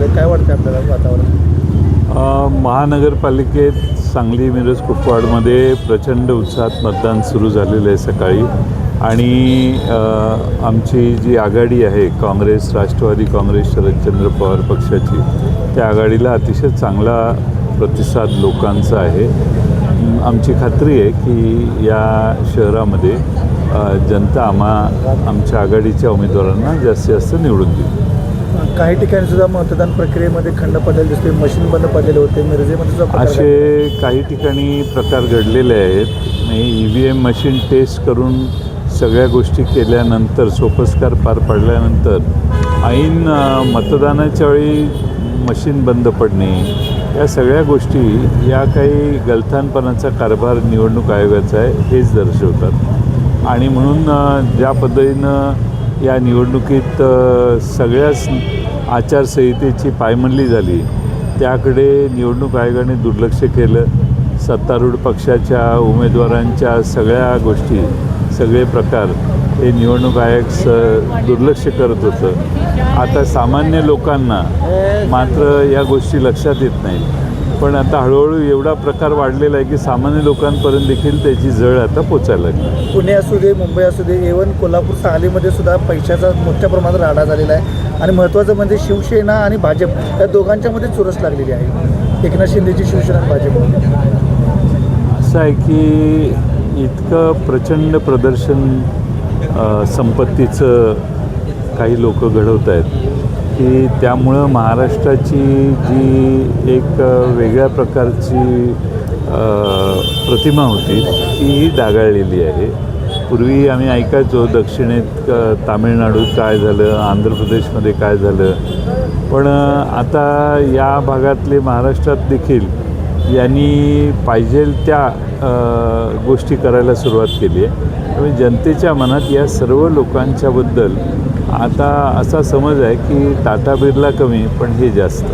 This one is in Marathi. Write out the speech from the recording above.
लागले, काय वाटतं आपल्याला वातावरण? महानगरपालिकेत सांगली मिरज कुपवाडमध्ये प्रचंड उत्साहात मतदान सुरू झालेलं आहे सकाळी. आणि आमची जी आघाडी आहे काँग्रेस, राष्ट्रवादी काँग्रेस, शरदचंद्र पवार पक्षाची, त्या आघाडीला अतिशय चांगला प्रतिसाद लोकांचा आहे. आमची खात्री आहे की या शहरामध्ये जनता आमच्या आघाडीच्या उमेदवारांना जास्तीत जास्त निवडून देईल. काही ठिकाणी सुद्धा मतदान प्रक्रियेमध्ये खंड पडलेले दिसते, मशीन बंद पडलेले होते. मिरजेमध्ये सुद्धा असे काही ठिकाणी प्रकार घडलेले आहेत. EVM मशीन टेस्ट करून सगळ्या गोष्टी केल्यानंतर, सोपस्कार पार पाडल्यानंतर ऐन मतदानाच्या वेळी मशीन बंद पडणे, या सगळ्या गोष्टी या काही गलथानपणाचा कारभार निवडणूक आयोगाचा आहे हेच दर्शवतात. आणि म्हणून ज्या पद्धतीनं या निवडणुकीत सगळ्याच आचारसंहितेची पायमल्ली झाली, त्याकडे निवडणूक आयोगाने दुर्लक्ष केलं. सत्तारूढ पक्षाच्या उमेदवारांच्या सगळ्या गोष्टी, सगळे प्रकार हे निवडणूक आयोग दुर्लक्ष करत होतं. आता सामान्य लोकांना मात्र या गोष्टी लक्षात येत नाहीत. पण आता हळूहळू एवढा प्रकार वाढलेला आहे की सामान्य लोकांपर्यंत देखील त्याची झळ आता पोचायला लागली. पुणे असू दे, मुंबई असू दे, इव्हन कोल्हापूर सांगलीमध्ये सुद्धा पैशाचा मोठ्या प्रमाणात राडा झालेला आहे. आणि महत्त्वाचं म्हणजे शिवसेना आणि भाजप या दोघांच्यामध्ये चुरस लागलेली आहे. एकनाथ शिंदेची शिवसेना आणि भाजप. असं आहे की इतकं प्रचंड प्रदर्शन संपत्तीचं काही लोक घडवत आहेत की त्यामुळं महाराष्ट्राची जी एक वेगळ्या प्रकारची प्रतिमा होती ती डागाळलेली आहे. पूर्वी आम्ही ऐकायचो दक्षिणेत तामिळनाडूत काय झालं, आंध्र प्रदेशमध्ये काय झालं, पण आता या भागातले महाराष्ट्रात देखील यांनी पाहिजे त्या गोष्टी करायला सुरुवात केली आहे. त्यामुळे जनतेच्या मनात या सर्व लोकांच्याबद्दल आता असा समज आहे की टाटा बिर्ला कमी पण हे जास्त.